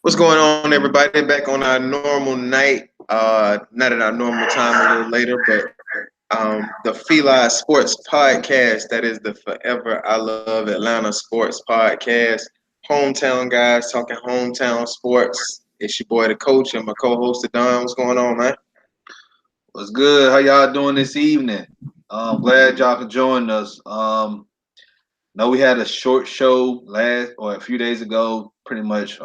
What's going on, everybody? Back on our normal night. Not at our normal time, a little later, but the FILA Sports Podcast. That is the Forever I Love Atlanta Sports Podcast. Hometown guys talking hometown sports. It's your boy, the coach, and my co-host, the Don. What's going on, man? What's good? How y'all doing this evening? Glad y'all could join us. Know we had a short show last or a few days ago, pretty much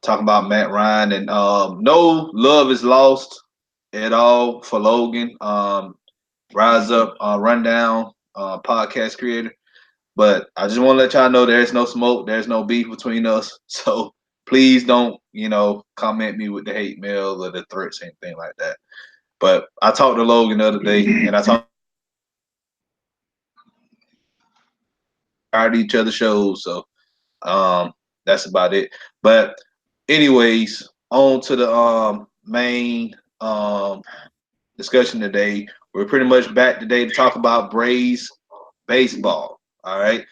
talking about Matt Ryan and no love is lost at all for Logan. Rise up, rundown, podcast creator. But I just want to let y'all know there's no smoke, there's no beef between us. So please don't, comment me with the hate mail or the threats, anything like that. But I talked to Logan the other day, and I talked to each other's shows, so that's about it. But anyways, on to the main discussion today. We're pretty much back today to talk about Braves baseball. All right,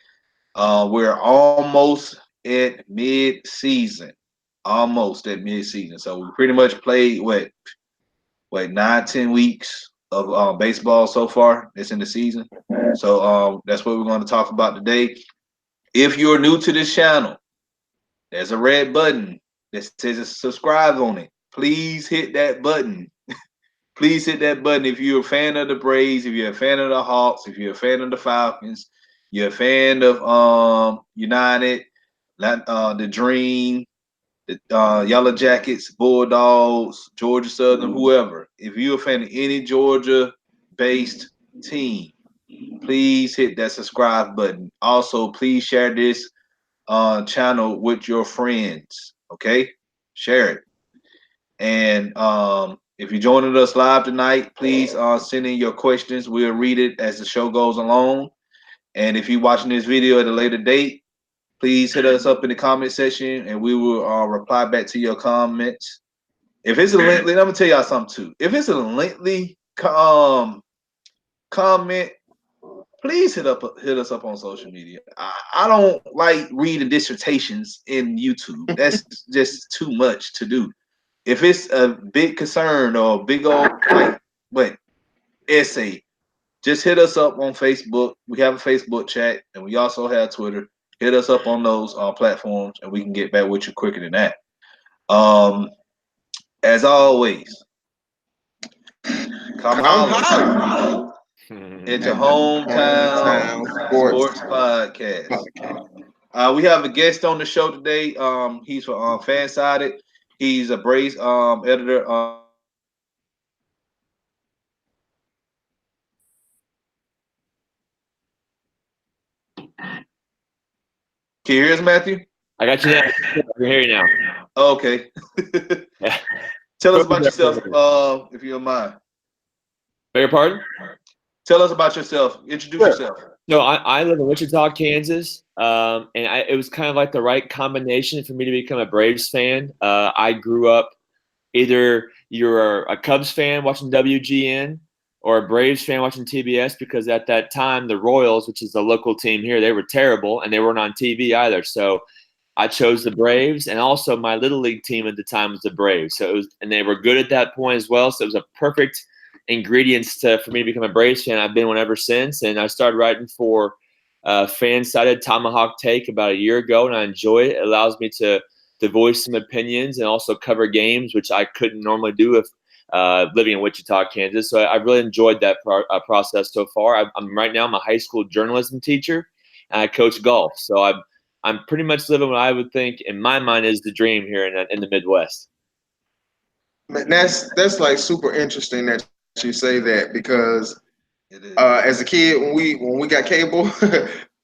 we're almost at mid-season, So we pretty much played what 9-10 weeks of baseball so far. It's in the season. So that's what we're going to talk about today. If you're new to this channel, there's a red button that says subscribe on it. Please hit that button. Please hit that button if you're a fan of the Braves, if you're a fan of the Hawks, if you're a fan of the Falcons, you're a fan of United, the Dream, the Yellow Jackets, Bulldogs, Georgia Southern, whoever. If you're a fan of any Georgia-based team, please hit that subscribe button. Also, please share this channel with your friends. Okay, share it. And if you're joining us live tonight, please send in your questions. We'll read it as the show goes along. And if you're watching this video at a later date, please hit us up in the comment section, and we will reply back to your comments. If it's a lengthy, let me tell y'all something too. If it's a lengthy comment, please hit us up on social media. I don't like reading dissertations in YouTube. That's just too much to do. If it's a big concern or a big old essay, just hit us up on Facebook. We have a Facebook chat, and we also have Twitter. Hit us up on those platforms, and we can get back with you quicker than that. As always, come holla. It's a hometown sports podcast. We have a guest on the show today. He's for Fansided. He's a Braves editor. Can you hear us, Matthew? I got you now. I can hear you now. Okay. Tell us about yourself, if you don't mind. Beg your pardon? Tell us about yourself. Introduce yourself. No, I live in Wichita, Kansas, and it was kind of like the right combination for me to become a Braves fan. I grew up either you're a Cubs fan watching WGN or a Braves fan watching TBS, because at that time the Royals, which is the local team here, they were terrible and they weren't on TV either. So I chose the Braves, and also my little league team at the time was the Braves. So it was, and they were good at that point as well. So it was a perfect ingredients for me to become a Braves fan. I've been one ever since, and I started writing for Fansided Tomahawk Take about a year ago, and I enjoy it. It allows me to voice some opinions and also cover games, which I couldn't normally do if living in Wichita, Kansas. So I really enjoyed that process so far. I'm right now I'm a high school journalism teacher, and I coach golf. So I'm pretty much living what I would think in my mind is the dream here in the Midwest. That's like super interesting that you say that because as a kid when we got cable,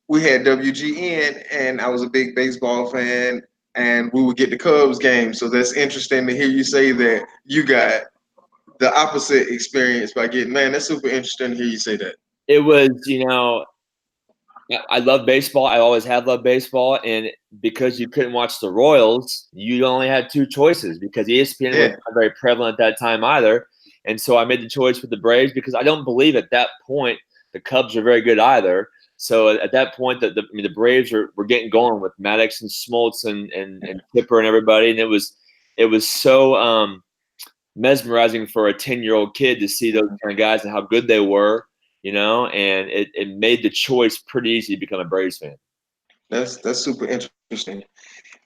we had WGN, and I was a big baseball fan, and we would get the Cubs games. So that's interesting to hear you say that you got the opposite experience by getting. Man, that's super interesting to hear you say that. It was, I love baseball. I always have loved baseball, and because you couldn't watch the Royals, you only had two choices because ESPN was not very prevalent at that time either. And so I made the choice for the Braves because I don't believe at that point the Cubs are very good either. So at that point, the Braves were getting going with Maddox and Smoltz and Kipper and everybody, and it was so mesmerizing for a 10-year-old kid to see those kind of guys and how good they were, and it made the choice pretty easy to become a Braves fan. That's super interesting.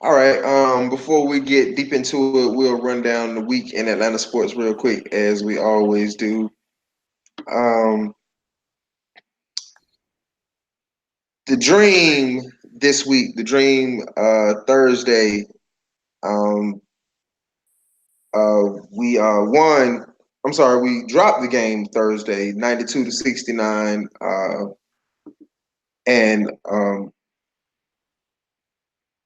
All right. Before we get deep into it, we'll run down the week in Atlanta sports real quick, as we always do. The Dream this week, the Dream Thursday. We won. I'm sorry, we dropped the game Thursday, 92-69, and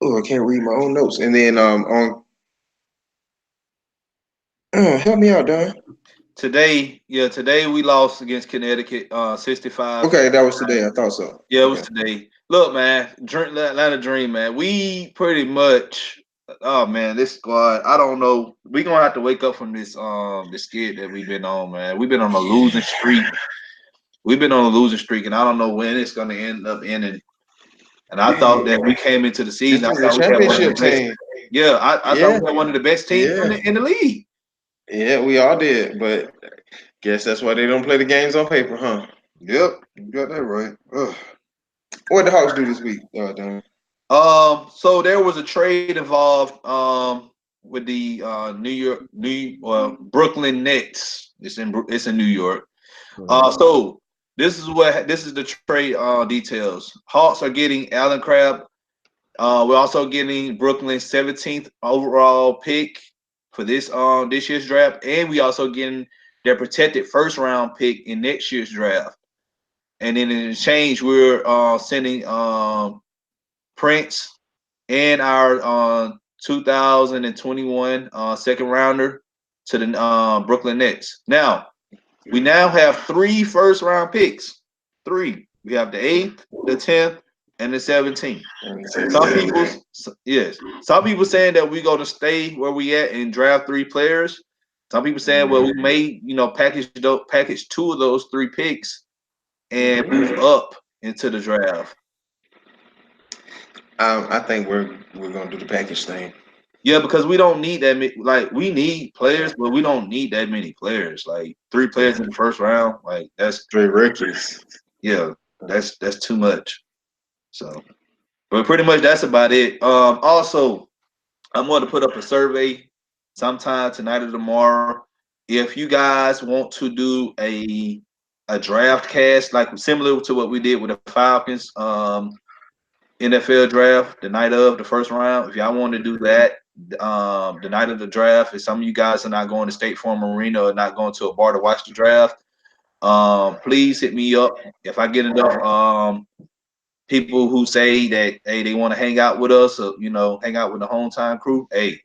I can't read my own notes. And then on help me out, Don. Today we lost against Connecticut, 65. Okay, that was today. I thought so. Yeah, it was today. Look, man, Atlanta Dream, man. We pretty much, oh man, this squad. I don't know. We gonna have to wake up from this skid that we've been on, man. We've been on a losing streak. And I don't know when it's gonna end up ending. And I thought that we came into the season. This is a championship team. Yeah, I thought we had one of the best teams in the league. Yeah, we all did, but guess that's why they don't play the games on paper, huh? Yep, you got that right. Ugh. What did the Hawks do this week, Don? So there was a trade involved with the Brooklyn Nets. It's in New York. So this is the trade details. Hawks are getting Allen Crabbe. We're also getting Brooklyn's 17th overall pick for this year's draft, and we also getting their protected first round pick in next year's draft. And then in exchange, we're sending Prince and our 2021 second rounder to the Brooklyn Nets. Now, we now have 3 first round picks. 3. We have the 8th, the 10th, and the 17th. Some people saying that we're going to stay where we at and draft 3 players. Some people saying, well, we may, package 2 of those 3 picks and move up into the draft. I think we're gonna do the package thing. Yeah, because we don't need that many. Like, we need players, but we don't need that many players. Like 3 players in the first round, like that's 3 rookies. Yeah, that's too much. So, but pretty much that's about it. Also, I'm going to put up a survey sometime tonight or tomorrow. If you guys want to do a draft cast, like similar to what we did with the Falcons NFL draft the night of the first round, if y'all want to do that the night of the draft, if some of you guys are not going to State Farm Arena or not going to a bar to watch the draft, please hit me up. If I get enough people who say that, hey, they want to hang out with us or, hang out with the home time crew, hey,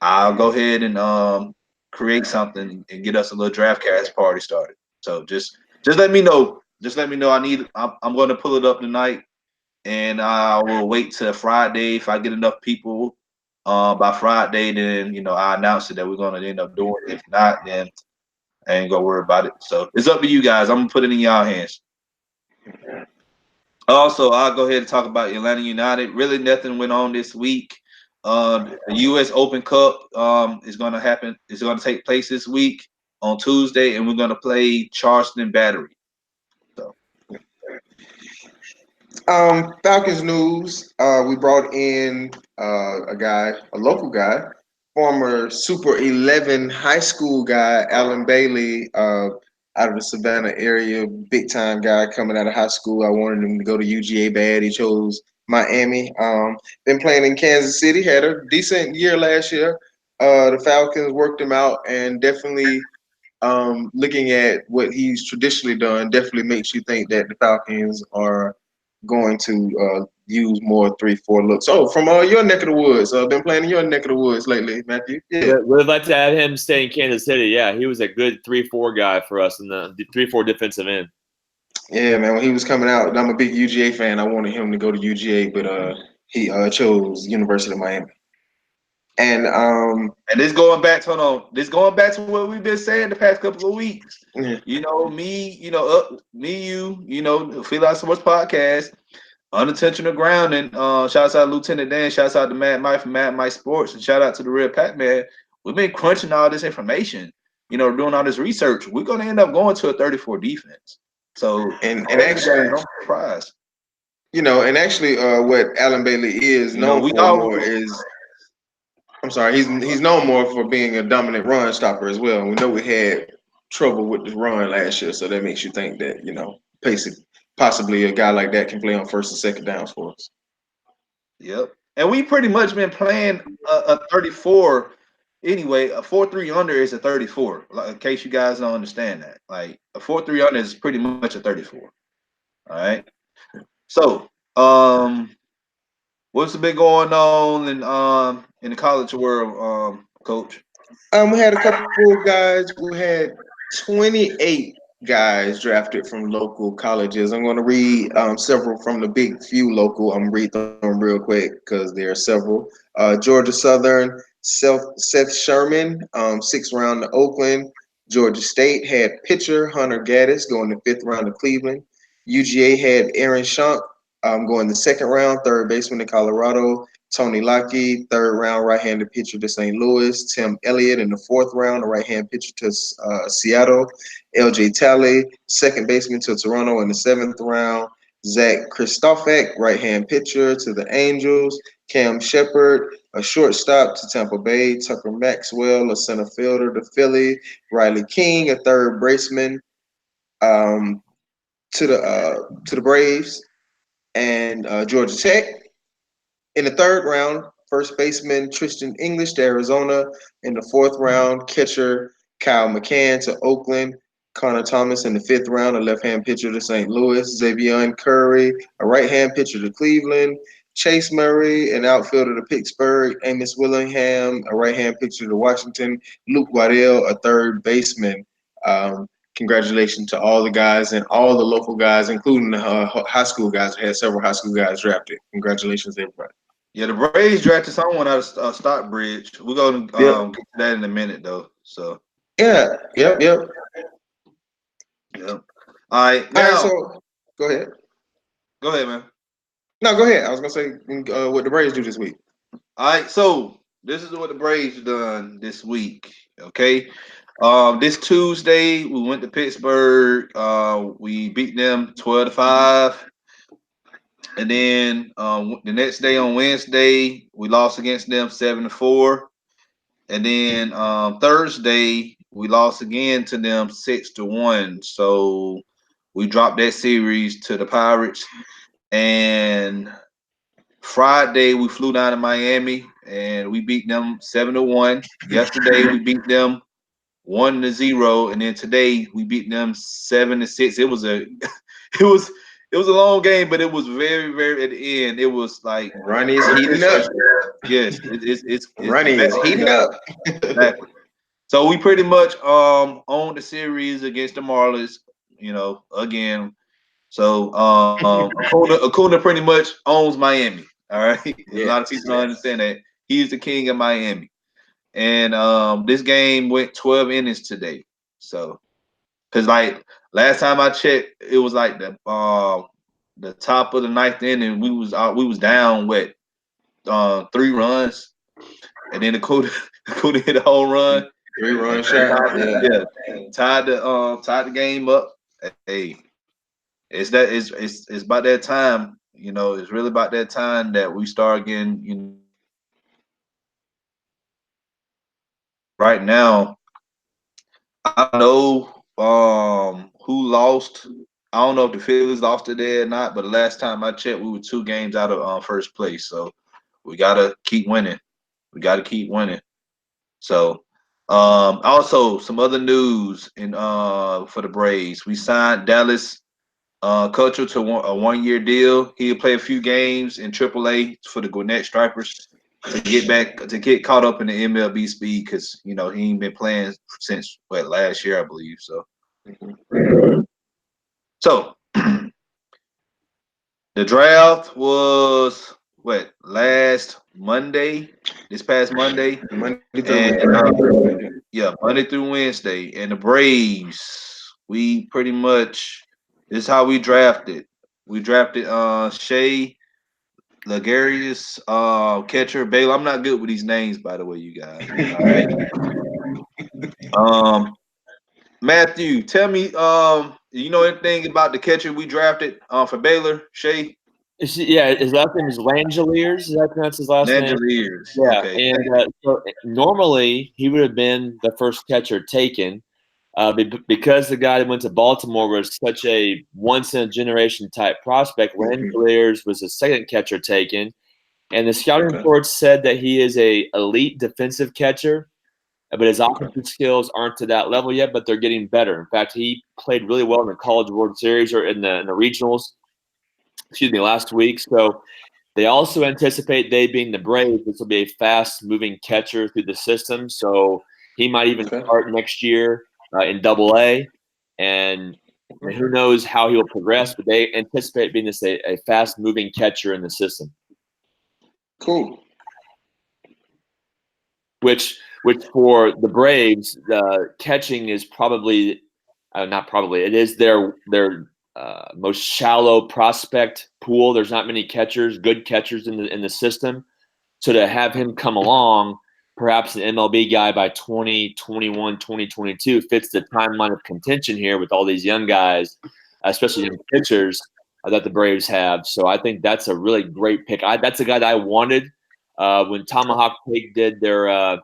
I'll go ahead and create something and get us a little draft cast party started. So just let me know. Just let me know. I'm going to pull it up tonight, and I will wait till Friday. If I get enough people by Friday, then I announce it that we're going to end up doing it. If not, then I ain't gonna worry about it. So it's up to you guys. I'm gonna put it in y'all hands. Also, I'll go ahead and talk about Atlanta United. Really, nothing went on this week. The U.S. Open Cup is going to happen. It's going to take place this week on Tuesday, and we're going to play Charleston Battery. So, Falcons news. We brought in a local guy, former Super 11 high school guy, Alan Bailey, out of the Savannah area, big time guy coming out of high school. I wanted him to go to UGA bad. He chose Miami. Been playing in Kansas City, had a decent year last year. The Falcons worked him out, and definitely looking at what he's traditionally done, definitely makes you think that the Falcons are going to use more 3-4 looks. Oh, from your neck of the woods. Been playing in your neck of the woods lately, Matthew. Yeah. We'd like to have him stay in Kansas City. Yeah, he was a good 3-4 guy for us in the 3-4 defensive end. Yeah, man. When he was coming out, I'm a big UGA fan. I wanted him to go to UGA, but he chose University of Miami. And this going back to this going back to what we've been saying the past couple of weeks. Yeah. You know, you, FILA Sports Podcast, unintentional grounding. Shouts out to Lieutenant Dan, shouts out to Mad Mike from Mad Mike Sports, and shout out to the real Pac-Man. We've been crunching all this information, doing all this research. We're gonna end up going to a 34 defense. So and actually, don't surprise. And actually, what Allen Bailey is known for more is, I'm sorry, he's known more for being a dominant run stopper as well. And we know we had trouble with the run last year, so that makes you think that possibly a guy like that can play on first and second downs for us. Yep, and we pretty much been playing a 34 anyway. A 4-3 under is a 34. Like, in case you guys don't understand that, like a 4-3 under is pretty much a 34. All right. So, what's been going on in the college world, Coach? We had a couple of guys. We had 28 guys drafted from local colleges. I'm going to read several from the big few local. I'm going to read them real quick because there are several. Georgia Southern, Seth Sherman, 6th round to Oakland. Georgia State had pitcher Hunter Gaddis going the 5th round to Cleveland. UGA had Aaron Schunk going the 2nd round, 3rd baseman to Colorado. Tony Lockey, 3rd round right-handed pitcher to St. Louis. Tim Elliott in the 4th round, a right-hand pitcher to Seattle. LJ Talley, 2nd baseman to Toronto in the 7th round. Zach Kristofek, right-hand pitcher to the Angels. Cam Shepard, a shortstop to Tampa Bay. Tucker Maxwell, a center fielder to Philly. Riley King, a 3rd baseman to the Braves. And Georgia Tech. In the 3rd round, first baseman Tristan English to Arizona. In the 4th round, catcher Kyle McCann to Oakland. Connor Thomas in the 5th round, a left-hand pitcher to St. Louis. Xavier Curry, a right-hand pitcher to Cleveland. Chase Murray, an outfielder to Pittsburgh. Amos Willingham, a right-hand pitcher to Washington. Luke Waddell, a 3rd baseman. Congratulations to all the guys and all the local guys, including the high school guys. We had several high school guys drafted. Congratulations, everybody. Yeah, the Braves drafted someone out of Stockbridge. We're gonna get to that in a minute, though. So yeah, yep. All right, now. All right, so go ahead. Go ahead, man. No, go ahead. I was gonna say what the Braves do this week. All right, so this is what the Braves done this week. Okay, this Tuesday we went to Pittsburgh. We beat them 12-5. And then the next day on Wednesday, we lost against them 7-4. And then Thursday, we lost again to them 6-1. So we dropped that series to the Pirates. And Friday, we flew down to Miami and we beat them 7-1. Yesterday, we beat them 1-0. And then today, we beat them 7-6. It was a long game, but it was very, very at the end. It was like Ronnie's heating up. Yes, it's Ronnie is heating up. Exactly. So we pretty much owned the series against the Marlins, again. So Acuna pretty much owns Miami. All right. A lot of people don't understand that. He's the king of Miami. And this game went 12 innings today. So because like last time I checked, it was like the top of the 9th inning. We was down with 3 runs, and then Acuna hit a home run. 3-run shot. Yeah. Tied the game up. Hey, it's about that time. It's really about that time that we start getting. Right now, I know who lost. I don't know if the Phillies lost today or not, but the last time I checked, we were 2 games out of first place. So we gotta keep winning. So also some other news for the Braves. We signed Dallas Keuchel to a 1-year deal. He'll play a few games in AAA for the Gwinnett Stripers to get caught up in the MLB speed because he ain't been playing since last year, I believe. So the draft was last Monday, this past Monday, Monday through and Wednesday. Monday through Wednesday, and the Braves, we pretty much this is how we drafted. We drafted Shea Lagarius, catcher Baylor. I'm not good with these names, by the way, you guys. All right. Matthew, tell me, you know anything about the catcher we drafted for Baylor, Shea? Yeah, his last name is Langeliers. Is that pronounced his last name? Langeliers. Yeah, Okay. and so normally he would have been the first catcher taken, because the guy that went to Baltimore was such a once-in-a-generation type prospect. Langeliers was the second catcher taken, and the scouting reports said that he is a elite defensive catcher, but his offensive skills aren't to that level yet, but they're getting better. In fact, he played really well in the College World Series or in the regionals, last week. So they also anticipate, they being the Braves, this will be a fast-moving catcher through the system. So he might even start next year in Double-A, and who knows how he will progress, but they anticipate being a fast-moving catcher in the system. Cool. Which for the Braves, the catching is probably not probably. It is their most shallow prospect pool. There's not many catchers, good catchers in the system. So to have him come along, perhaps an MLB guy by 2021, 2022 fits the timeline of contention here with all these young guys, especially young pitchers that the Braves have. So I think that's a really great pick. That's a guy that I wanted when Tomahawk Take did their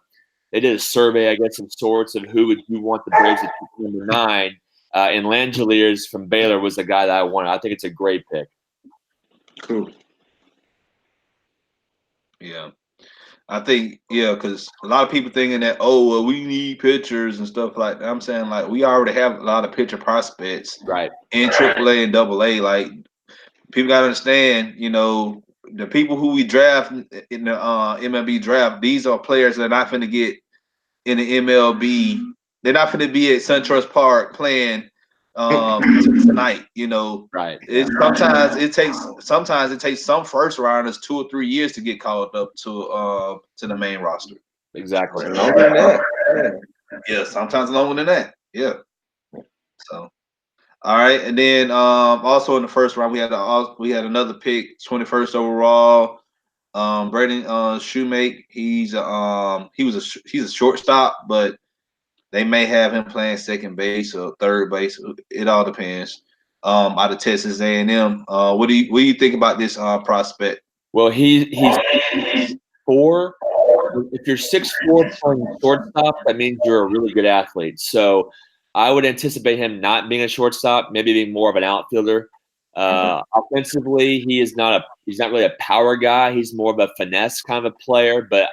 they did a survey, I guess, of sorts of who would you want the Braves to pick number 9. And Langeliers from Baylor was the guy that I wanted. I think it's a great pick. Cool. Yeah. I think, because a lot of people thinking that, we need pitchers and stuff like that. I'm saying, like, we already have a lot of pitcher prospects in AAA and AA. Like, people got to understand, the people who we draft in the MLB draft, these are players that are not going to get in the MLB. They're not going to be at SunTrust Park playing tonight. Right. Sometimes it takes some first rounders 2 or 3 years to get called up to the main roster. Exactly. Longer than that. Yeah, sometimes longer than that. Yeah. So, all right, and then also in the first round we had another pick, 21st overall. Braden Shoemake. He's a shortstop, but they may have him playing second base or third base. It all depends. Out of Texas A&M. What do you think about this prospect? Well, he's 4. If you're 6'4" playing shortstop, that means you're a really good athlete. So I would anticipate him not being a shortstop, maybe being more of an outfielder. Offensively, he's not really a power guy. He's more of a finesse kind of a player. But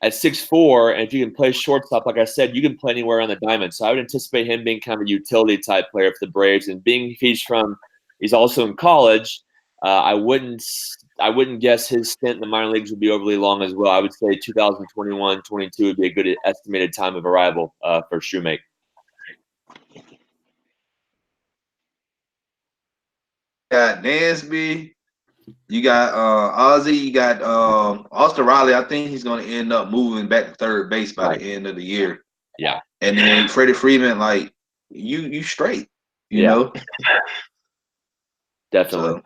at 6'4", and if you can play shortstop, like I said, you can play anywhere on the diamond. So I would anticipate him being kind of a utility type player for the Braves. And being he's also in college, I wouldn't guess his stint in the minor leagues would be overly long as well. I would say 2021-22 would be a good estimated time of arrival for Shoemake. Got Dansby, you got Ozzy, you got Austin Riley. I think he's going to end up moving back to third base by the end of the year. Yeah, and then Freddie Freeman, like you straight, you know. Definitely. So,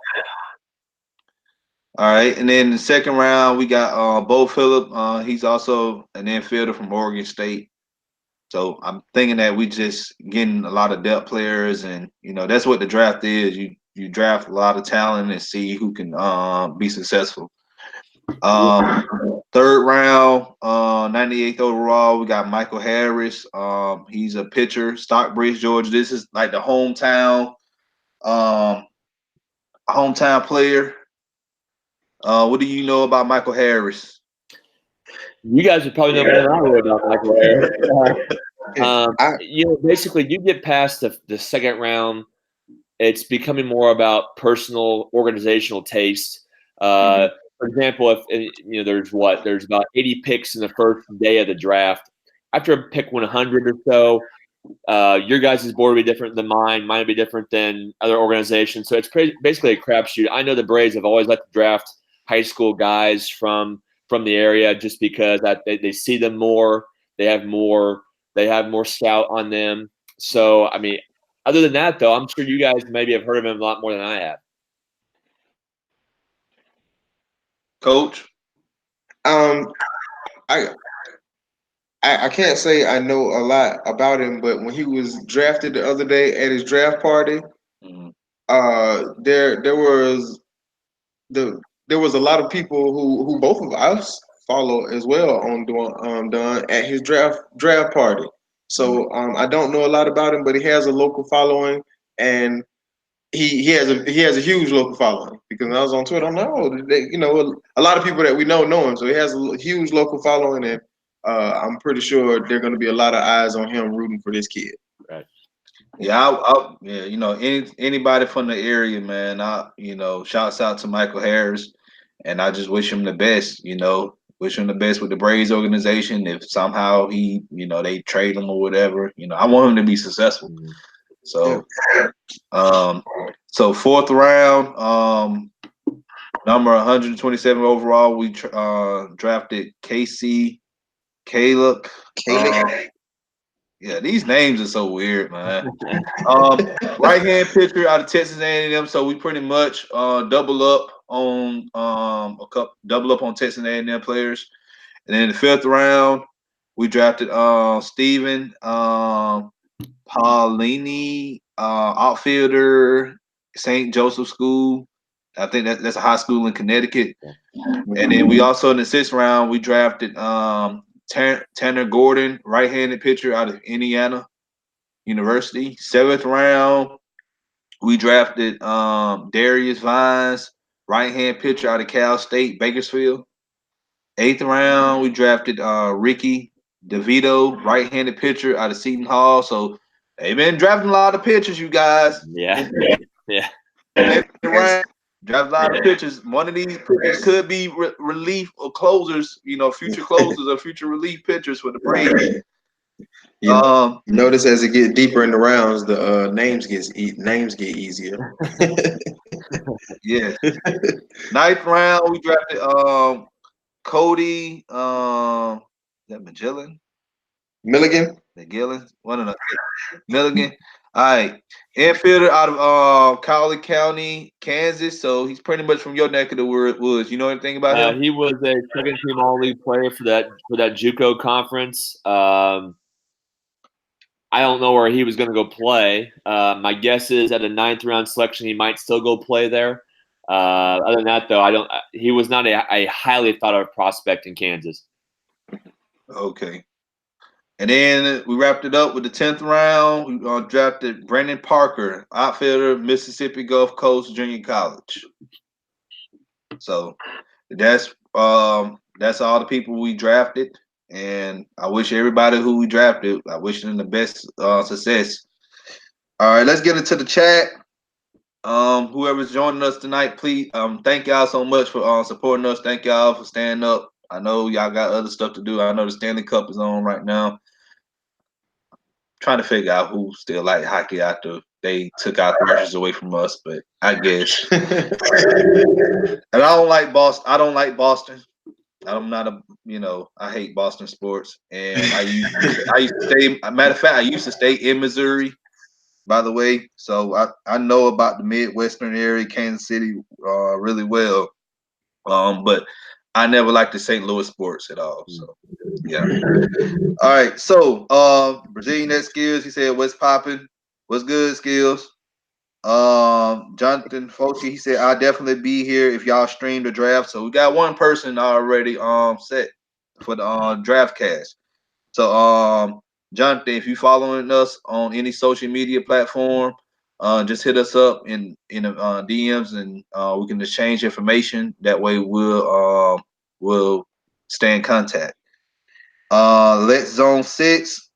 all right, and then the second round we got Bo Phillip. He's also an infielder from Oregon State. So I'm thinking that we just getting a lot of depth players, and that's what the draft is. You draft a lot of talent and see who can be successful. Third round, 98th overall, we got Michael Harris. He's a pitcher, Stockbridge, Georgia. This is like the hometown player. What do you know about Michael Harris? You guys would probably know more than I would about Michael Harris. Basically, you get past the second round, it's becoming more about personal, organizational taste. For example, if there's about 80 picks in the first day of the draft. After pick 100 or so, your guys' board will be different than mine. Mine will be different than other organizations. So it's basically a crapshoot. I know the Braves have always liked to draft high school guys from the area just because they see them more. They have more scout on them. So, I mean, other than that, though, I'm sure you guys maybe have heard of him a lot more than I have. Coach? I can't say I know a lot about him, but when he was drafted the other day at his draft party, Mm-hmm. there was a lot of people who both of us follow as well on Don at his draft party. So I don't know a lot about him, but he has a local following, and he has a huge local following, because when I was on Twitter, I'm like, a lot of people that we know him, so he has a huge local following, and I'm pretty sure there are going to be a lot of eyes on him rooting for this kid. Right. Yeah, anybody from the area, man. Shouts out to Michael Harris, and I just wish him the best. Wish him the best with the Braves organization. If somehow they trade him or whatever, I want him to be successful. Mm-hmm. So, so fourth round, number 127 overall, we drafted Casey Kaluk. Yeah, these names are so weird, man. Right-hand pitcher out of Texas A&M. So we pretty much double up on Texas A&M players. And then in the fifth round, we drafted Steven Paulini, outfielder, St. Joseph School. I think that's a high school in Connecticut. And then we also in the sixth round, we drafted Tanner Gordon, right-handed pitcher out of Indiana University. Seventh round, we drafted Darius Vines, right-hand pitcher out of Cal State Bakersfield. Eighth round, we drafted Ricky DeVito, right-handed pitcher out of Seton Hall. So they've been drafting a lot of pitchers, you guys. Yeah. Yeah. Draft a lot of pitchers. One of these pitchers could be relief or closers, future closers or future relief pitchers for the Braves. Notice as it get deeper in the rounds, the names get easier. Yeah. Ninth round, we drafted Cody. Is that Magellan? Milligan. One of them. Milligan. All right. Infielder out of Cowley County, Kansas. So he's pretty much from your neck of the woods. You know anything about him? He was a second-team All-League player for that JUCO conference. I don't know where he was going to go play. My guess is at a ninth-round selection, he might still go play there. Other than that, though, he was not a highly thought-of prospect in Kansas. Okay. And then we wrapped it up with the 10th round. We drafted Brandon Parker, outfielder, Mississippi Gulf Coast Junior College. So that's all the people we drafted. And I wish everybody who we drafted, I wish them the best success. All right, let's get into the chat. Whoever's joining us tonight, please thank y'all so much for supporting us. Thank y'all for standing up. I know y'all got other stuff to do. I know the Stanley Cup is on right now. Trying to figure out who still like hockey after they took our thrashers away from us, but I guess. And I don't like Boston. I'm not I hate Boston sports. And I used to stay, matter of fact, I used to stay in Missouri, by the way. So I know about the Midwestern area, Kansas City, really well. But I never liked the St. Louis sports at all. So yeah. All right. So Brazilian Net Skills, he said, what's popping? What's good, Skills? Jonathan Folke, he said, I'll definitely be here if y'all stream the draft. So we got one person already set for the draft cast. So Jonathan, if you following us on any social media platform, just hit us up in the DMs, and we can exchange information. That way we'll stay in contact. Let's Zone 6.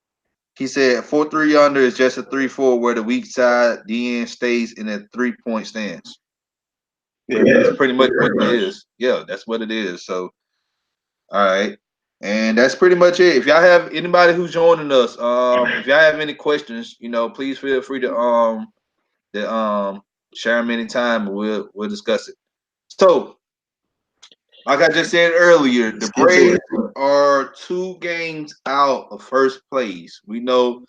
He said 4-3 under is just a 3-4 where the weak side DN stays in a 3-point stance. Yeah, that's pretty much what it is. Yeah, that's what it is. So all right. And that's pretty much it. If y'all have anybody who's joining us, if y'all have any questions, please feel free to share them anytime, and we'll discuss it. So like I just said earlier, the Braves are 2 games out of first place. We know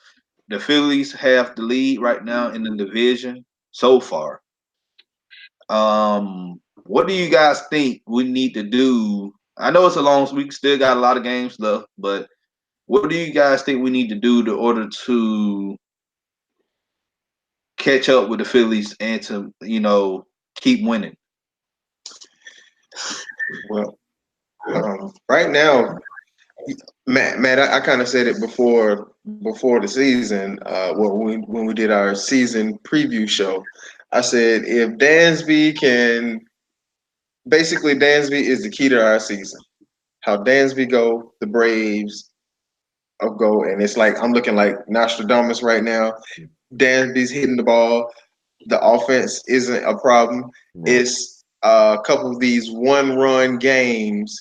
the Phillies have the lead right now in the division so far. What do you guys think we need to do? I know it's a long week, still got a lot of games left, but what do you guys think we need to do in order to catch up with the Phillies and to, keep winning? Well, right now, Matt, I kind of said it before the season. When we did our season preview show, I said if Dansby can, basically Dansby is the key to our season. How Dansby go, the Braves will go, and it's like I'm looking like Nostradamus right now. Dansby's hitting the ball. The offense isn't a problem. No. It's a couple of these one-run games.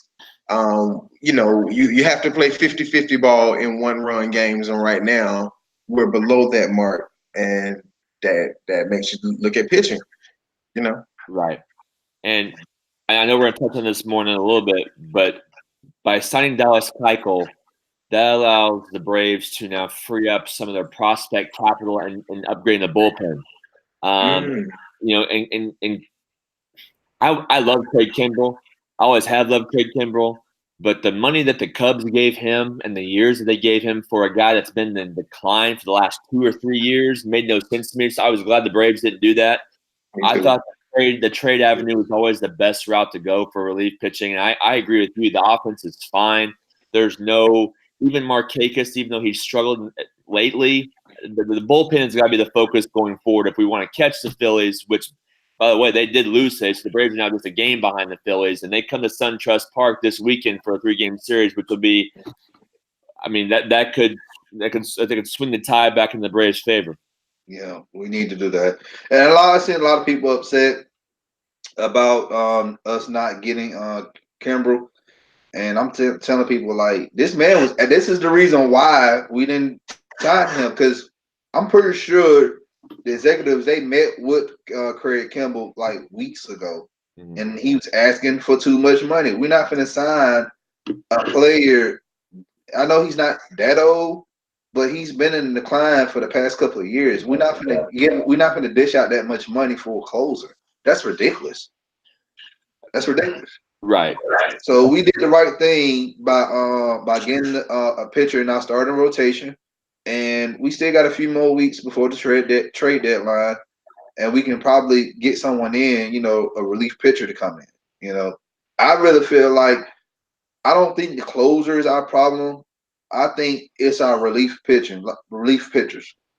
You have to play 50-50 ball in one-run games, and right now we're below that mark, and that makes you look at pitching. Right. And I know we're going to touch on this more in a little bit, but by signing Dallas Keuchel, that allows the Braves to now free up some of their prospect capital and upgrading the bullpen. And I love Craig Kimbrell. I always have loved Craig Kimbrell. But the money that the Cubs gave him and the years that they gave him for a guy that's been in decline for the last 2 or 3 years made no sense to me. So I was glad the Braves didn't do that. I thought the trade avenue was always the best route to go for relief pitching. And I agree with you. The offense is fine. There's no – even Markakis, even though he's struggled lately, the bullpen has got to be the focus going forward if we want to catch the Phillies, which – by the way, they did lose today, so the Braves are now just a game behind the Phillies, and they come to SunTrust Park this weekend for a 3-game series, which will be, I mean, that could swing the tide back in the Braves' favor. Yeah, we need to do that. And I see a lot of people upset about us not getting Kimbrell, and I'm telling people like this man was. And this is the reason why we didn't sign him, because I'm pretty sure the executives, they met with Craig Kimbrell like weeks ago, and he was asking for too much money. We're not going to sign a player. I know he's not that old, but he's been in decline for the past couple of years. We're not going to dish out that much money for a closer. That's ridiculous. That's ridiculous. Right. So we did the right thing by getting a pitcher in our starting rotation. And we still got a few more weeks before the trade deadline, and we can probably get someone in, a relief pitcher to come in. I really feel like I don't think the closer is our problem. I think it's our relief pitchers.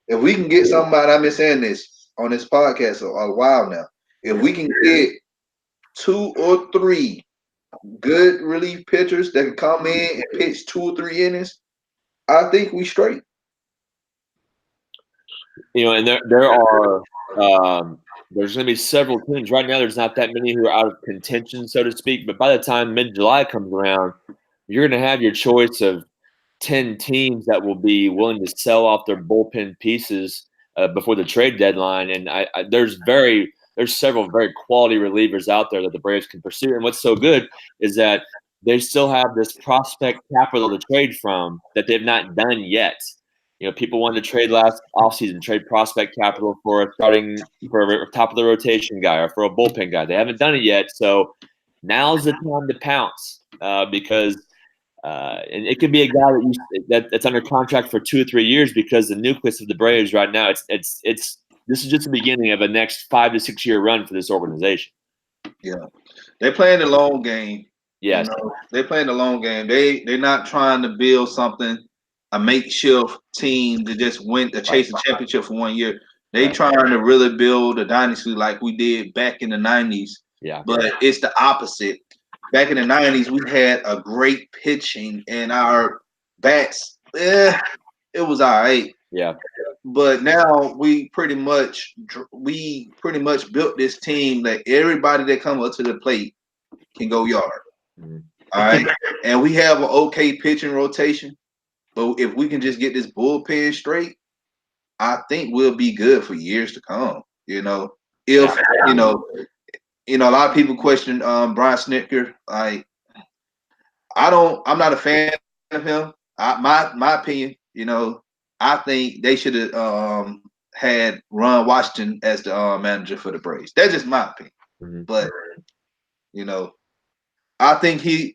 If we can get somebody, I've been saying this on this podcast a while now. If we can get 2 or 3 good relief pitchers that can come in and pitch 2 or 3 innings, I think we straight. And there are there's going to be several teams. Right now, there's not that many who are out of contention, so to speak. But by the time mid-July comes around, you're going to have your choice of 10 teams that will be willing to sell off their bullpen pieces before the trade deadline. And there's several very quality relievers out there that the Braves can pursue. And what's so good is that they still have this prospect capital to trade from that they've not done yet. People wanted to trade last offseason, trade prospect capital for a top of the rotation guy or for a bullpen guy. They haven't done it yet. So now's the time to pounce because and it could be a guy that's under contract for 2 or 3 years, because the nucleus of the Braves right now, this is just the beginning of a next 5 to 6 year run for this organization. Yeah, they're playing the long game. Yes, they're playing the long game. They're not trying to build something, a makeshift team to just chase a championship for 1 year. They trying to really build a dynasty like we did back in the 90s. Yeah, but it's the opposite. Back in the 90s, we had a great pitching, and our bats, it was all right. Yeah. But now we pretty much built this team that everybody that comes up to the plate can go yard. Mm-hmm. All right. And we have an okay pitching rotation. But if we can just get this bullpen straight, I think we'll be good for years to come. If a lot of people question Brian Snitker. I'm not a fan of him. My opinion, I think they should have had Ron Washington as the manager for the Braves. That's just my opinion. Mhm. But I think he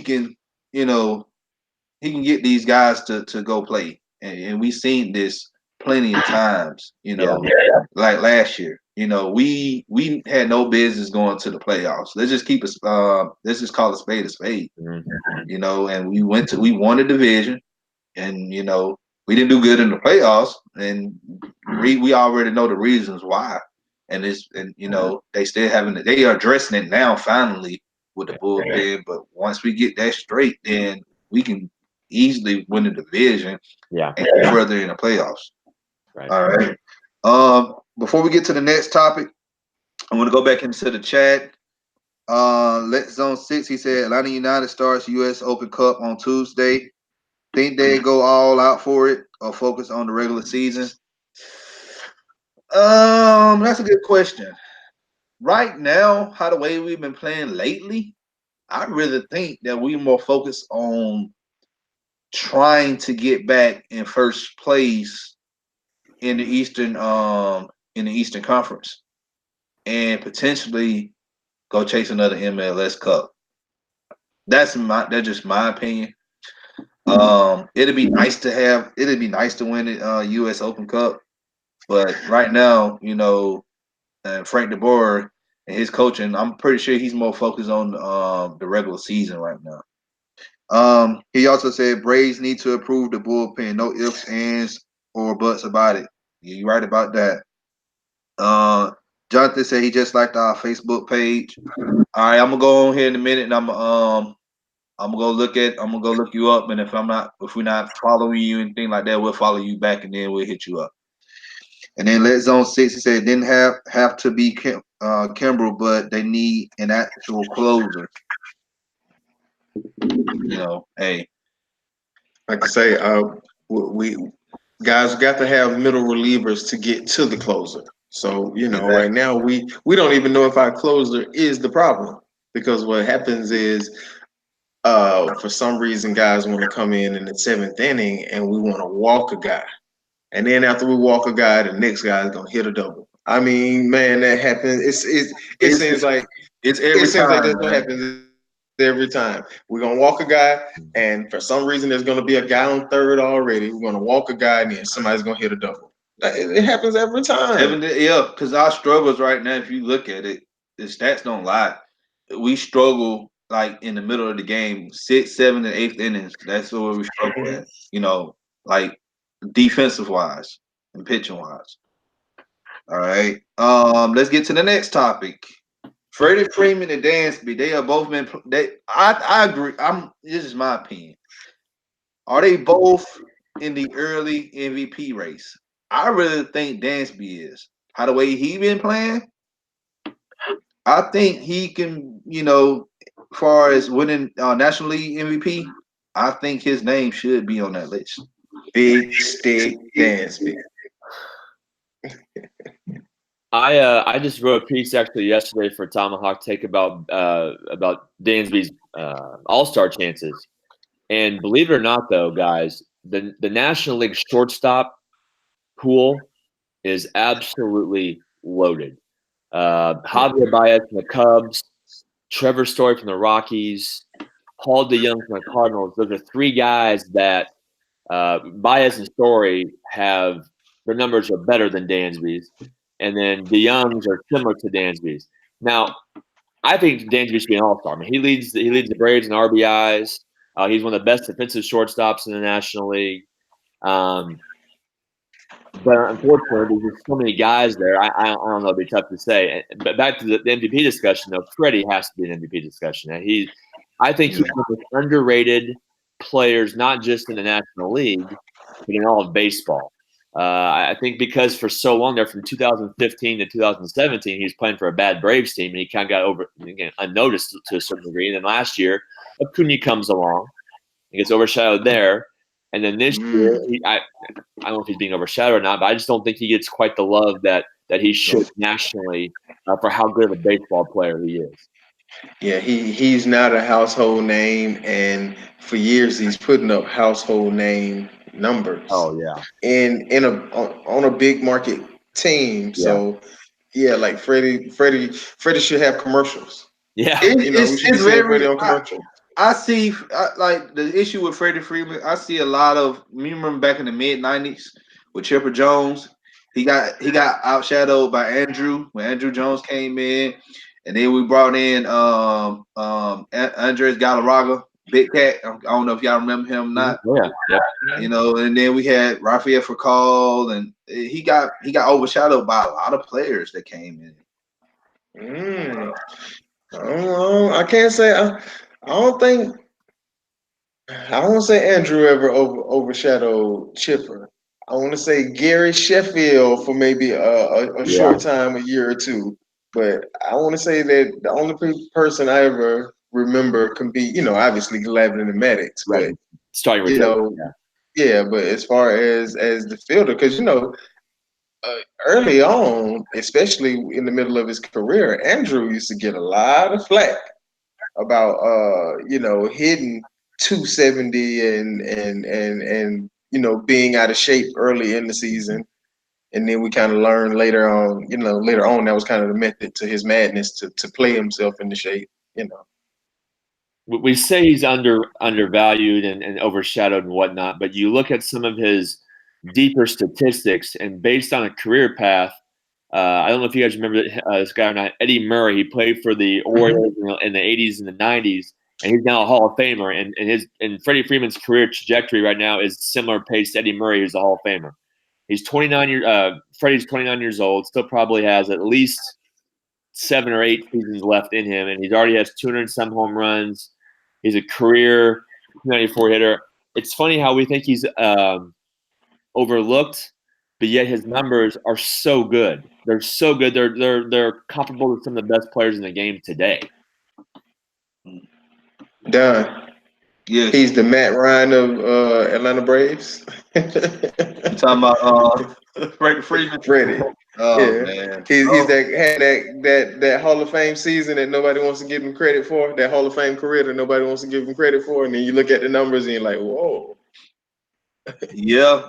can, he can get these guys to go play, and we've seen this plenty of times. Like last year. We had no business going to the playoffs. Let's just let's just call a spade a spade. Mhm. And we won the division, and we didn't do good in the playoffs, and we already know the reasons why. And they are addressing it now finally with the bullpen. But once we get that straight, then we can easily win the division and get further in the playoffs. Right. All right. Before we get to the next topic, I'm going to go back into the chat. Let Zone 6, he said, Atlanta United starts U.S. Open Cup on Tuesday. Think they go all out for it or focus on the regular season? That's a good question. Right now, how the way we've been playing lately, I really think that we're more focused on trying to get back in first place in the Eastern Conference and potentially go chase another MLS Cup. That's just my opinion. It'd be nice to win the U.S. Open Cup, but right now, Frank DeBoer and his coaching, I'm pretty sure he's more focused on the regular season right now. He also said Braves need to improve the bullpen. No ifs, ands, or buts about it. You're right about that. Jonathan said he just liked our Facebook page. All right, I'm gonna go on here in a minute, and I'm gonna go look you up, and if we're not following you, anything like that, we'll follow you back, and then we'll hit you up. And then Let Zone 6, he said it didn't have to be Kimbrel, but they need an actual closer. Hey, Like I say, we guys got to have middle relievers to get to the closer. So right now we don't even know if our closer is the problem, because what happens is for some reason guys want to come in the seventh inning and we want to walk a guy, and then after we walk a guy, the next guy is gonna hit a double. I mean, man, that happens. It seems like that's what happens every time. We're gonna walk a guy, and for some reason there's gonna be a guy on third already. We're gonna walk a guy, and then somebody's gonna hit a double. It happens every time. Yeah, because our struggles right now, if you look at it, the stats don't lie. We struggle like in the middle of the game, 6th, 7th, and 8th innings. That's where we struggle at. Like defensive wise and pitching wise. All right. Let's get to the next topic. Freddie, Freeman, and Dansby. They have both been. I agree. This is my opinion. Are they both in the early MVP race? I really think Dansby is. How the way he been playing, I think he can. As far as winning National League MVP, I think his name should be on that list. Big Stick Dansby. I just wrote a piece actually yesterday for Tomahawk Take about Dansby's All-Star chances, and believe it or not, though, guys, the National League shortstop pool is absolutely loaded. Javier Baez from the Cubs, Trevor Story from the Rockies, Paul DeYoung from the Cardinals. Those are three guys that Baez and Story have. Their numbers are better than Dansby's. And then DeYoung's are similar to Dansby's. Now, I think Dansby should be an all-star. I mean, he leads the Braves in RBIs. He's one of the best defensive shortstops in the National League. But unfortunately, there's just so many guys there. I don't know. It'd be tough to say. But back to the MVP discussion, though, Freddie has to be an MVP discussion. I think he's one of the underrated players, not just in the National League, but in all of baseball. I think because for so long there, from 2015 to 2017, he was playing for a bad Braves team, and he kind of got unnoticed to a certain degree. And then last year, Acuna comes along, he gets overshadowed there, and then this year, I don't know if he's being overshadowed or not, but I just don't think he gets quite the love that that he should nationally for how good of a baseball player he is. Yeah, he's not a household name, and for years he's putting up household name numbers Oh yeah, on a big market team. yeah, So yeah, like Freddie should have commercials. yeah, You know, we should be It's seeing very. Freddie on commercials. I see like the issue with Freddie Freeman. I see a lot of. You remember back in the mid-90s with Chipper Jones. He got outshadowed by Andrew when Andrew Jones came in, and then we brought in Andres Galarraga, Big Cat. I don't know if y'all remember him or not. yeah, yeah. You know, and then we had Rafael Furcal, and he got overshadowed by a lot of players that came in. Mm. I don't know. I can't say. I don't think. I don't want to say Andrew ever overshadowed Chipper. I want to say Gary Sheffield for maybe a Yeah. short time, a year or two. But I want to say that the only person I ever remember compete, obviously Glavine and Maddox, Right. but Starting you rotation. know, yeah. But as far as the fielder, because early on, especially in the middle of his career, Andrew used to get a lot of flack about hitting 270 and being out of shape early in the season. And then we kind of learned later on that was kind of the method to his madness to play himself into shape. We say he's undervalued and overshadowed and whatnot, but you look at some of his deeper statistics, and based on a career path, I don't know if you guys remember this guy or not, Eddie Murray. He played for the Orioles in the 80s and the 90s, and he's now a Hall of Famer. And Freddie Freeman's career trajectory right now is similar pace to Eddie Murray, who's a Hall of Famer. He's 29 years. Freddie's 29 years old. Still probably has at least 7 or 8 seasons left in him, and he's already has 200 and some home runs. He's a career 94 hitter. It's funny how we think he's overlooked, but yet his numbers are so good. They're so good. They're comparable to some of the best players in the game today. Done. Yeah, He's the Matt Ryan of Atlanta Braves. you talking about Freeman? Freddie. Oh Yeah, man, he's that Hall of Fame season that nobody wants to give him credit for. That Hall of Fame career that nobody wants to give him credit for, and then you look at the numbers and you're like, whoa. Yeah,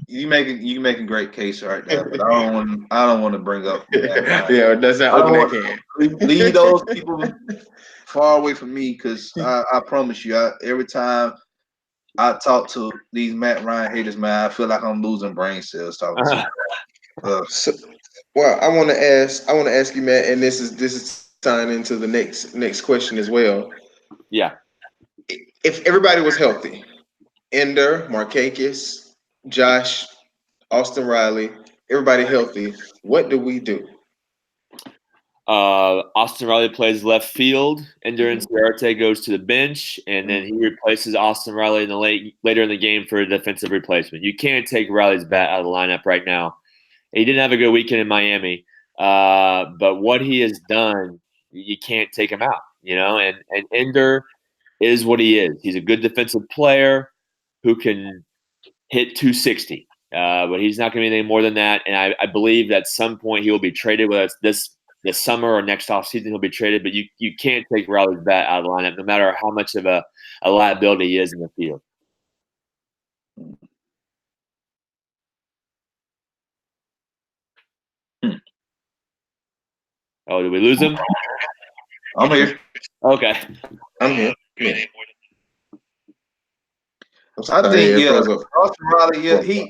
you make a great case right there, but I don't want to bring up. Yeah, that's not open that can. Leave those people far away from me, because I promise you, every time I talk to these Matt Ryan haters, man, I feel like I'm losing brain cells talking to them. So, well, I want to ask you, Matt, and this is tying into the next question as well. Yeah. If everybody was healthy, Ender, Markakis, Josh, Austin Riley, everybody healthy, what do we do? Austin Riley plays left field. Endurance Arte goes to the bench, and then he replaces Austin Riley in the later in the game for a defensive replacement. You can't take Riley's bat out of the lineup right now. He didn't have a good weekend in Miami, but what he has done, you can't take him out. And Ender is what he is. He's a good defensive player who can hit 260, but he's not going to be anything more than that. And I believe that at some point he will be traded, whether it's this summer or next offseason he'll be traded. But you can't take Riley's bat out of the lineup, no matter how much of a liability he is in the field. Oh, did we lose him? I'm here. Okay. I'm here. Yeah. I think Austin Riley.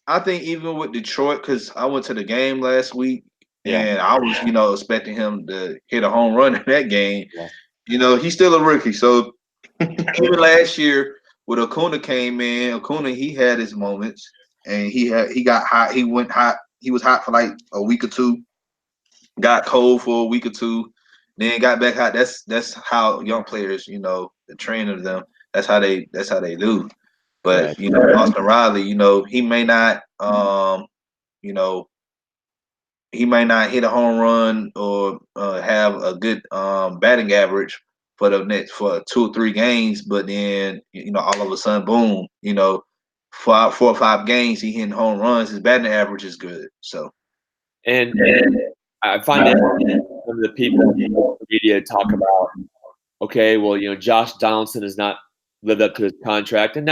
I think even with Detroit, because I went to the game last week, and I was expecting him to hit a home run in that game. Yeah. He's still a rookie, so even last year when Acuna came in, he had his moments, and he got hot. He went hot. He was hot for like a week or two. Got cold for a week or two, then got back hot. That's how young players, the training of them. That's how they do. But Austin Riley, he may not, he might not hit a home run or have a good batting average for the next 2 or 3 games. But then all of a sudden, boom, 4 or 5 games he hitting home runs. His batting average is good. So And I find that some of the people in the media talk about, okay, well, Josh Donaldson has not lived up to his contract, and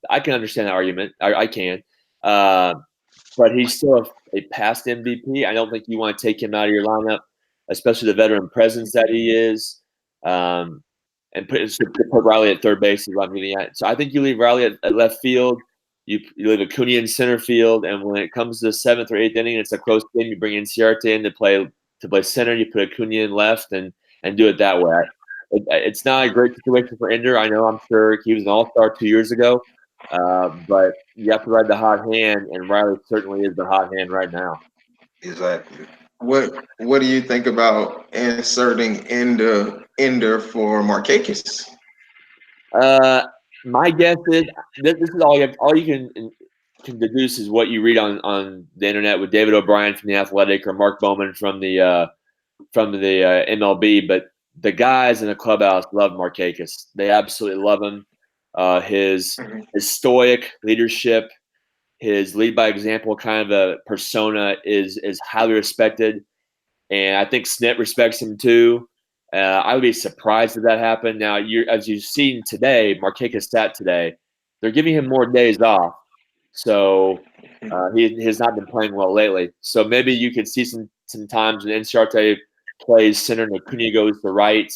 I can understand that argument. I can, but he's still a past MVP. I don't think you want to take him out of your lineup, especially the veteran presence that he is, and put Riley at third base is what I'm getting at. So I think you leave Riley at left field. You leave Acuna in center field, and when it comes to the 7th or 8th inning, it's a close game. You bring in Ciarte in to play center. You put Acuna in left, and do it that way. It's not a great situation for Ender. I know. I'm sure he was an all-star 2 years ago, but you have to ride the hot hand, and Riley certainly is the hot hand right now. Exactly. What do you think about inserting Ender for Markakis? My guess is this is all you can deduce is what you read on the internet with David O'Brien from the Athletic or Mark Bowman from the MLB. But the guys in the clubhouse love Markakis. They absolutely love him. His stoic leadership, his lead by example kind of a persona is highly respected, and I think Snit respects him too. I would be surprised if that happened. Now, as you've seen today, Markakis stat today, they're giving him more days off, so he has not been playing well lately. So maybe you could see some times when Inciarte plays center and Acuna goes to right.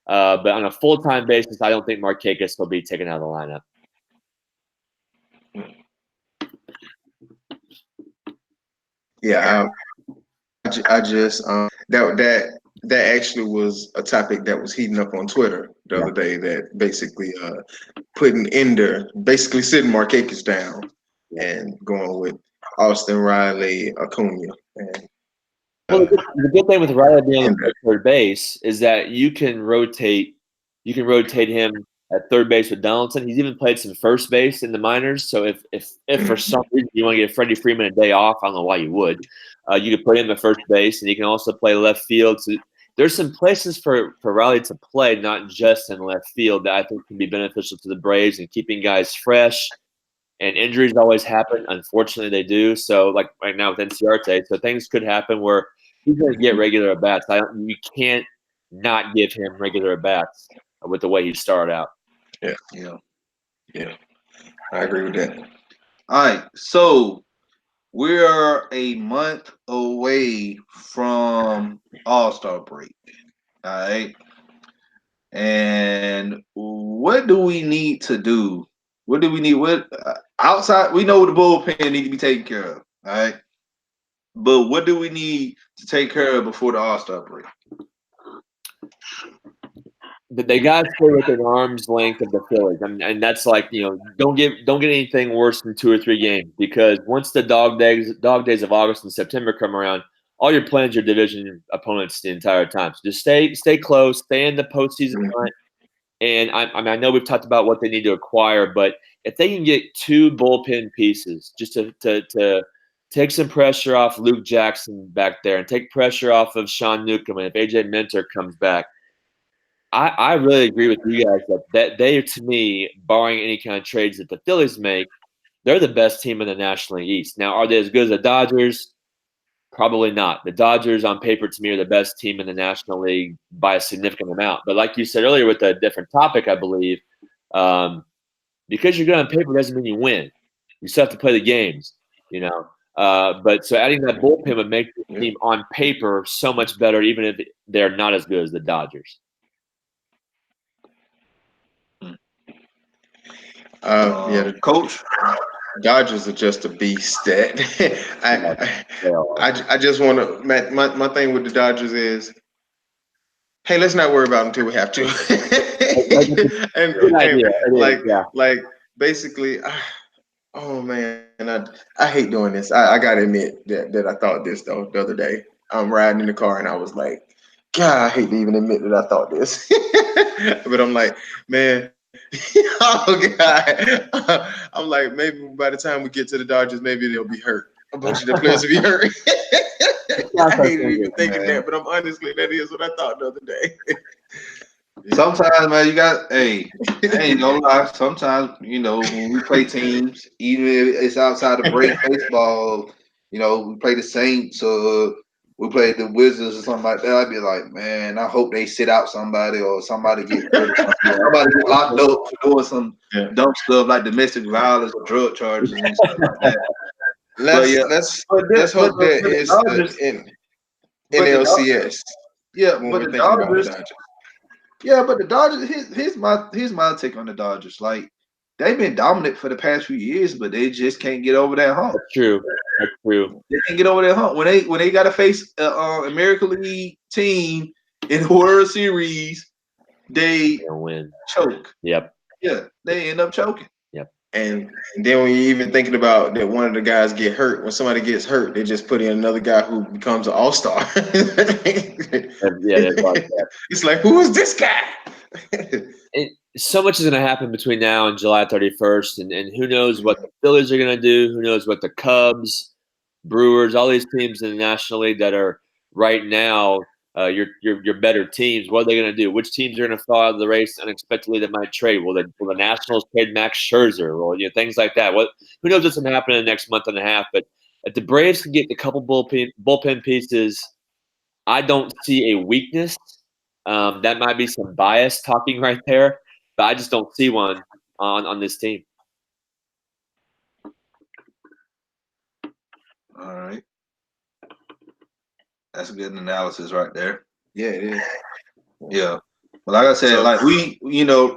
But on a full-time basis, I don't think Markakis will be taken out of the lineup. Yeah, I just that actually was a topic that was heating up on Twitter the other day. That basically putting Ender, basically sitting Markakis down and going with Austin Riley, Acuna. And, well, the good thing with Riley being on third base is that you can rotate him at third base with Donaldson. He's even played some first base in the minors. So if for some reason you want to give Freddie Freeman a day off, I don't know why you would. You could put him at first base, and he can also play left field. So there's some places for Riley to play, not just in left field, that I think can be beneficial to the Braves and keeping guys fresh. And injuries always happen. Unfortunately, they do. So, like right now with Inciarte, so things could happen where he's going to get regular at bats. You can't not give him regular at bats with the way he started out. Yeah. I agree with that. All right, so we're a month away from All-Star break. All right, and what do we need to do? What do we need? What outside? We know the bullpen need to be taken care of. All right, but what do we need to take care of before the All-Star break? They got to stay within arm's length of the Phillies, and that's like don't get anything worse than 2 or 3 games, because once the dog days of August and September come around, all you're playing is your division opponents the entire time. So just stay close, stay in the postseason hunt. And I know we've talked about what they need to acquire, but if they can get 2 bullpen pieces just to take some pressure off Luke Jackson back there and take pressure off of Sean Newcomb, and if AJ Minter comes back, I really agree with you guys that they, to me, barring any kind of trades that the Phillies make, they're the best team in the National League East. Now, are they as good as the Dodgers? Probably not. The Dodgers, on paper, to me, are the best team in the National League by a significant amount. But like you said earlier with a different topic, I believe, because you're good on paper doesn't mean you win. You still have to play the games, But so adding that bullpen would make the team on paper so much better, even if they're not as good as the Dodgers. Coach. Dodgers are just a beast. That I just want to. My thing with the Dodgers is, hey, let's not worry about them until we have to. and basically, oh man, I hate doing this. I gotta admit that I thought this though the other day. I'm riding in the car and I was like, God, I hate to even admit that I thought this. But I'm like, man. Oh God! I'm like, maybe by the time we get to the Dodgers, maybe they'll be hurt. A bunch of the players will be hurt. I hate even thinking that, but I'm honestly, that is what I thought the other day. Sometimes, man, I ain't gonna lie. Sometimes, when we play teams, even if it's outside of break baseball, you know, we play the Saints or we play the Wizards or something like that, I'd be like, man, I hope they sit out somebody or somebody get hurt or something. Somebody get locked up for doing some dumb stuff like domestic violence or drug charges and stuff like that. Let's hope that it's in NLCS when but we're the thinking about the Dodgers, Dodgers. yeah, but the Dodgers. Here's my take on the Dodgers. Like they've been dominant for the past few years, but they just can't get over that hump. That's true. That's true. They can't get over that hump when they got to face American League team in the World Series. They Win. choke. Yep. Yeah, they end up choking. Yep. And then when you're even thinking about that one of the guys get hurt, when somebody gets hurt, they just put in another guy who becomes an all-star. Yeah, that's like that. It's like, who is this guy? So much is going to happen between now and July 31st, and who knows what the Phillies are going to do? Who knows what the Cubs, Brewers, all these teams in the National League that are right now your better teams. What are they going to do? Which teams are going to fall out of the race unexpectedly that might trade? Will the Nationals trade Max Scherzer? Or things like that. Who knows what's going to happen in the next month and a half? But if the Braves can get a couple bullpen pieces, I don't see a weakness. That might be some bias talking right there, but I just don't see one on this team. All right. That's a good analysis right there. Yeah, it is. Yeah. But like I said, like we,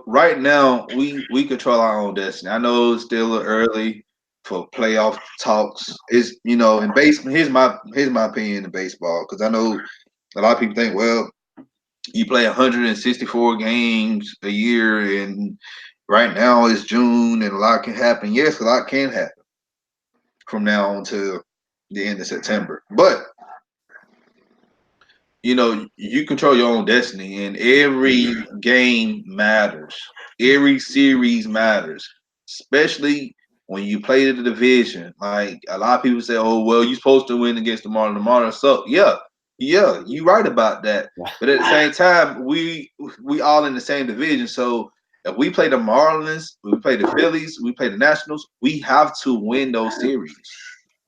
right now we control our own destiny. I know it's still early for playoff talks. Is in baseball. Here's my opinion in baseball, because I know a lot of people think, well, you play 164 games a year, and right now it's June, and a lot can happen. Yes, a lot can happen from now on to the end of September. But you control your own destiny, and every game matters. Every series matters, especially when you play the division. Like a lot of people say, "Oh, well, you're supposed to win against the Marlins. The Marlins suck." Yeah, you're right about that. But at the same time, we all in the same division. So if we play the Marlins, we play the Phillies, we play the Nationals, we have to win those series.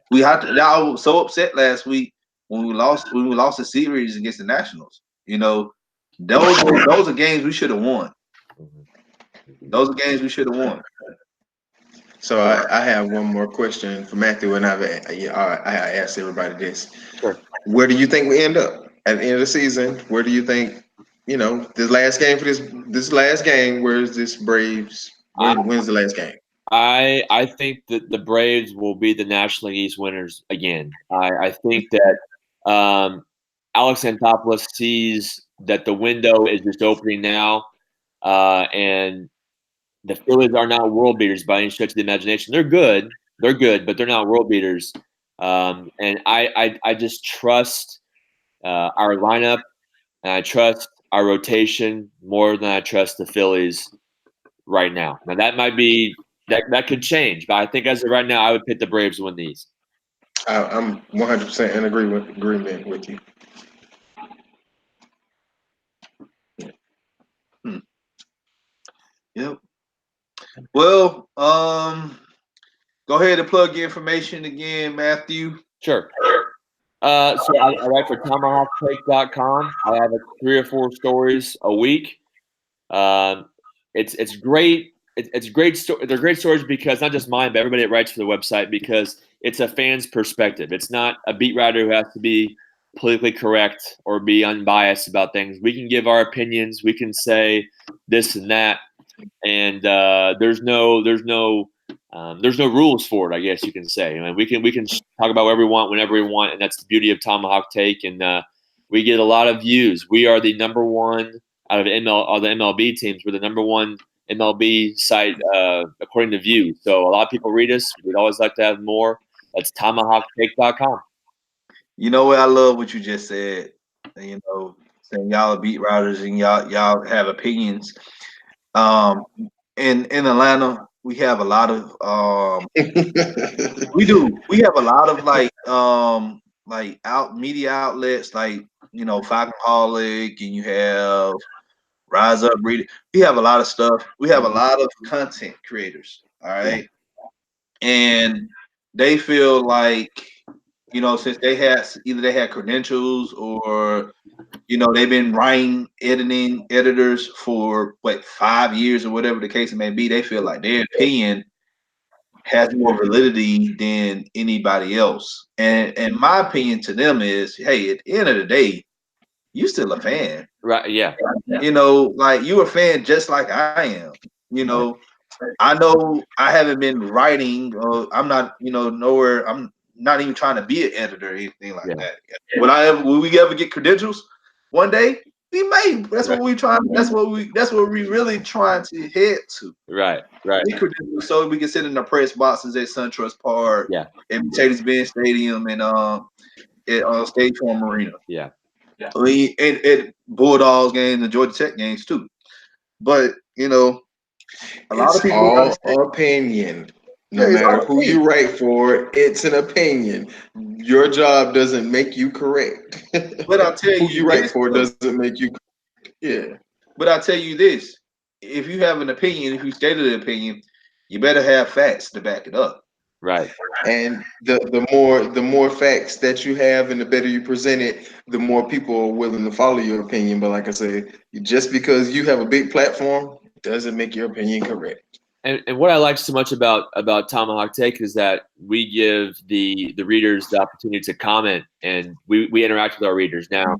We have to. I was so upset last week when we lost the series against the Nationals. Those are games we should have won. Those are games we should have won. So I have one more question for Matthew, and I asked everybody this. Sure. Where do you think we end up at the end of the season? Where do you think, this last game for this last game? Where is this Braves? When's the last game? I think that the Braves will be the National League East winners again. I think that Alex Anthopoulos sees that the window is just opening now, and the Phillies are not world beaters by any stretch of the imagination. They're good, but they're not world beaters. And I just trust our lineup, and I trust our rotation more than I trust the Phillies right now. Now that might be that could change, but I think as of right now, I would pick the Braves to win these. I'm 100% in agreement with you. Yep. Well, go ahead and plug your information again, Matthew. Sure. So I write for TomahawkTake.com. I have 3 or 4 stories a week. It's great. It's great. They're great stories because not just mine, but everybody that writes for the website, because it's a fan's perspective. It's not a beat writer who has to be politically correct or be unbiased about things. We can give our opinions. We can say this and that, and there's no rules for it, I guess you can say. I mean, we can talk about whatever we want, whenever we want, and that's the beauty of Tomahawk Take. And we get a lot of views. We are the number one out of all the MLB teams. We're the number one MLB site according to views. So a lot of people read us. We'd always like to have more. That's TomahawkTake.com. You know what? I love what you just said. Saying y'all are beat writers and y'all have opinions. In Atlanta, we have a lot of we have a lot of media outlets like Falconholic, and you have Rise Up Read It. We have a lot of stuff. We have a lot of content creators. All right. And they feel like since they had credentials or they've been writing, editing editors for 5 years or whatever the case may be, they feel like their opinion has more validity than anybody else. And my opinion to them is, hey, at the end of the day, you still a fan. Right. Yeah. Like you're a fan just like I am. I know I haven't been writing. I'm not, nowhere. I'm not even trying to be an editor or anything like that. Will we ever get credentials one day? We may. That's what we trying. That's what we really trying to head to. Right. Get credentials so we can sit in the press boxes at SunTrust Park, at Mercedes-Benz Stadium, and at State Farm Arena. Yeah. I mean, at Bulldogs games and Georgia Tech games too. But a lot of people all opinion. No matter who you write for, it's an opinion. Your job doesn't make you correct. But I'll tell you, who you write for doesn't make you correct. Yeah. But I'll tell you this: if you have an opinion, if you stated an opinion, you better have facts to back it up. Right. And the more facts that you have and the better you present it, the more people are willing to follow your opinion. But like I said, just because you have a big platform doesn't make your opinion correct. And what I like so much about Tomahawk Take is that we give the readers the opportunity to comment, and we interact with our readers. Now,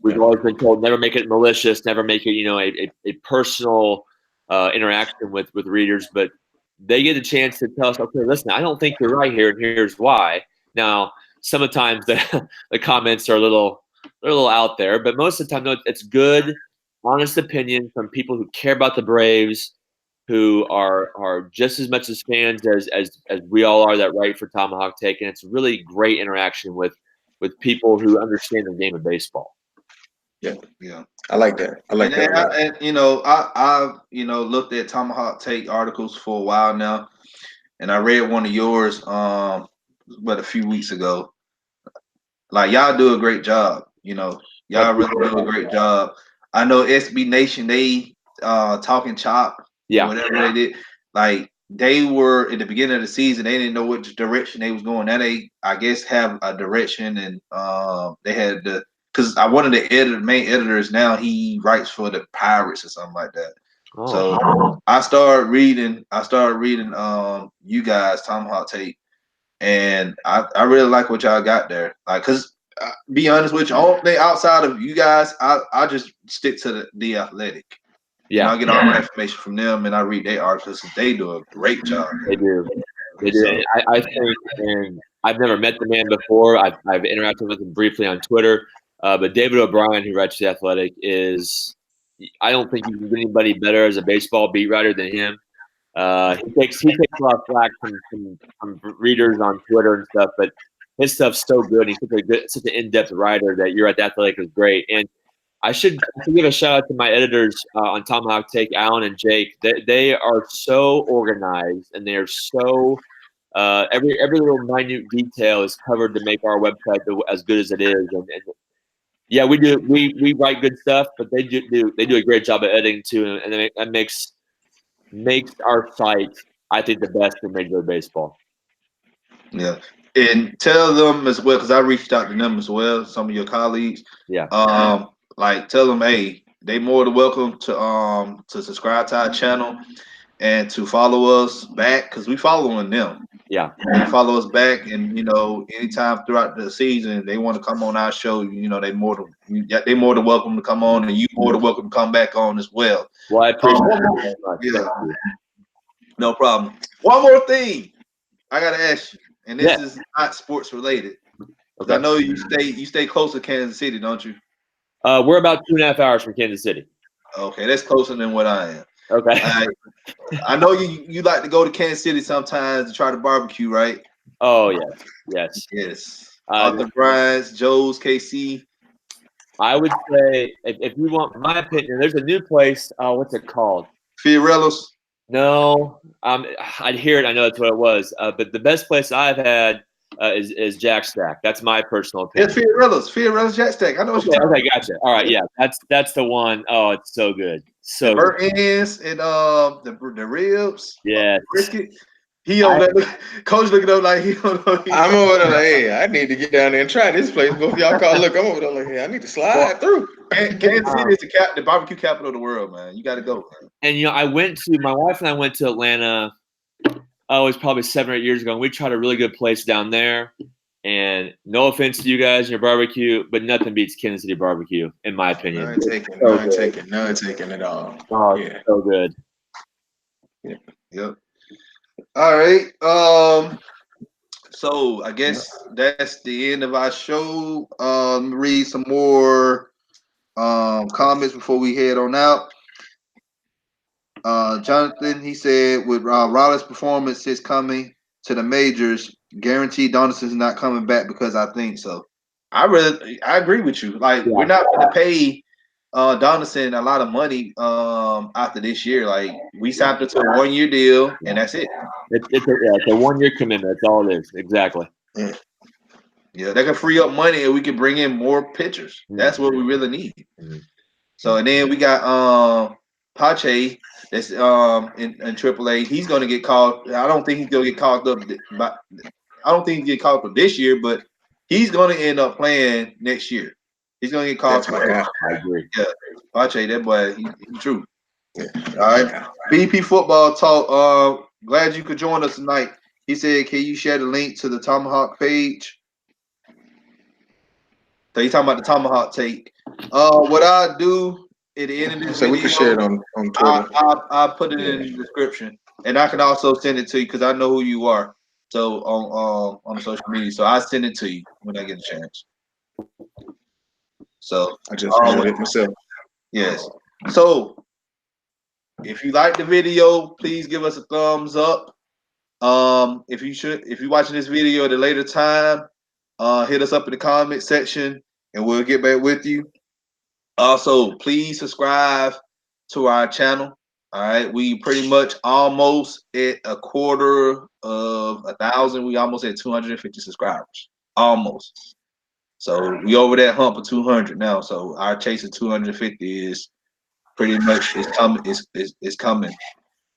we've always been told never make it malicious, never make it a personal interaction with readers, but they get a chance to tell us, okay, listen, I don't think you're right here, and here's why. Now, sometimes the comments are a little out there, but most of the time, no, it's good, honest opinion from people who care about the Braves, who are just as much as fans as we all are that write for Tomahawk Take, and it's really great interaction with people who understand the game of baseball. Yeah. I like that. I like that. I've looked at Tomahawk Take articles for a while now, and I read one of yours a few weeks ago. Like, y'all do a great job. Y'all really do a great job. I know SB Nation, they talking chop. Yeah. Whatever they did. Like, they were at the beginning of the season, they didn't know which direction they was going. Now they, I guess, have a direction, and they had because one of the main editors now, he writes for the Pirates or something like that. Oh. So I started reading you guys, Tomahawk Take, and I really like what y'all got there. Like, because be honest with you, only thing outside of you guys, I just stick to the Athletic. Yeah, I get all my information from them, and I read their articles. They do a great job. They do. They do. So, I think, and I've never met the man before. I've interacted with him briefly on Twitter. But David O'Brien, who writes The Athletic, I don't think you can get anybody better as a baseball beat writer than him. He takes a lot of flack from readers on Twitter and stuff, but his stuff's so good. He's such an in-depth writer that you're at The Athletic is great. And I should give a shout out to my editors on Tomahawk Take, Alan and Jake. They are so organized, and they are so every little minute detail is covered to make our website as good as it is. And yeah, we do. We write good stuff, but they do a great job of editing too, and that makes our site, I think, the best in Major League Baseball. Yeah, and tell them as well, because I reached out to them as well, some of your colleagues. Yeah. Like, tell them, hey, they more than welcome to subscribe to our channel and to follow us back, because we following them. Yeah. They follow us back, and anytime throughout the season they want to come on our show, they more than welcome to come on, and you more than welcome to come back on as well. Well, I appreciate it very much. Yeah. No problem. One more thing I gotta ask you, and this is not sports related. Okay. I know you stay close to Kansas City, don't you? We're about 2.5 hours from Kansas City. Okay, that's closer than what I am. Okay. I know you like to go to Kansas City sometimes to try to barbecue, right? Oh, yes. Arthur Bryant's, Joe's, KC. I would say, if you want my opinion, there's a new place. What's it called? Fiorella's? No. I'd hear it. I know that's what it was. But the best place I've had is Jack Stack. That's my personal opinion. Yeah, Fiorella's Jack Stack. I know what you're talking about. Okay, gotcha. All right, yeah, that's the one. Oh, it's so good. So the burnt ends and the ribs. Yeah. Brisket. He over there, coach looking up like he don't know. I'm over there like, hey, I need to get down there and try this place. Both y'all call. Look, I'm over there like, hey, I need to slide through. Kansas City is the barbecue capital of the world, man. You got to go. And my wife and I went to Atlanta. Oh, it was probably 7 or 8 years ago. And we tried a really good place down there. And no offense to you guys and your barbecue, but nothing beats Kansas City barbecue, in my opinion. None taken at all. Oh, yeah. So good. Yep. All right. So I guess that's the end of our show. Read some more comments before we head on out. Jonathan, he said, with Ronald's performance is coming to the majors, guaranteed Donaldson's not coming back because I think so. I agree with you. Like, we're not going to pay Donaldson a lot of money after this year. Like, we signed it to a 1-year deal, and that's it. It's a 1-year commitment. That's all it is. Exactly. Yeah, that can free up money, and we can bring in more pitchers. That's what we really need. So, and then we got Pache that's in AAA. He's going to get called. I don't think he's going to get called up. I don't think he get called up this year, but he's going to end up playing next year. He's going to get called. I agree. Yeah, Pache, that boy, he's true. Yeah. All right, BP football talk. Glad you could join us tonight. He said, "Can you share the link to the Tomahawk page?" So he's talking about the Tomahawk take. What I do at the end of this video, we can share it on Twitter. I'll put it in the description, and I can also send it to you because I know who you are. So on social media, so I send it to you when I get a chance. So I just read it myself. Yes. So if you like the video, please give us a thumbs up. If you're watching this video at a later time, hit us up in the comment section and we'll get back with you. Also, please subscribe to our channel. All right, we pretty much almost at 250,000. We almost at 250 subscribers. Almost. So we over that hump of 200 now. So our chase of 250 is pretty much is coming.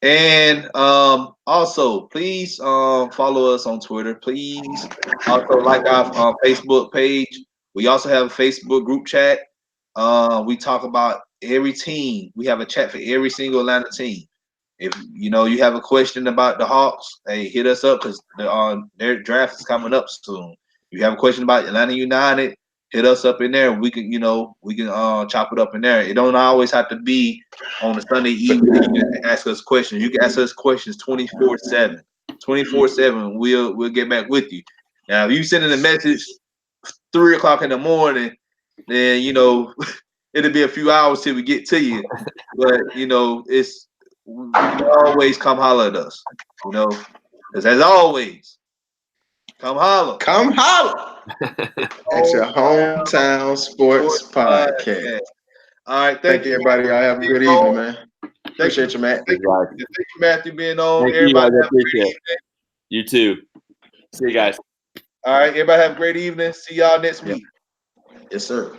And also, please follow us on Twitter. Please also like our Facebook page. We also have a Facebook group chat. We talk about every team. We have a chat for every single Atlanta team. If you have a question about the Hawks, hey, hit us up because their draft is coming up soon. If you have a question about Atlanta United, hit us up in there. We can chop it up in there. It don't always have to be on a Sunday evening. You can ask us questions. You can ask us questions 24/7. 24/7. We'll get back with you. Now, if you send in a message 3 o'clock in the morning, then it'll be a few hours till we get to you. But you can always come holler at us. Because as always, come holler. Come holler. It's your hometown sports podcast. All right, thank you, everybody. Y'all have a good evening, man. Appreciate you, Matt. Thank you, Matthew, being on. Thank everybody you, have a great evening. You too. See you guys. All right, everybody have a great evening. See y'all next week. Yes, sir.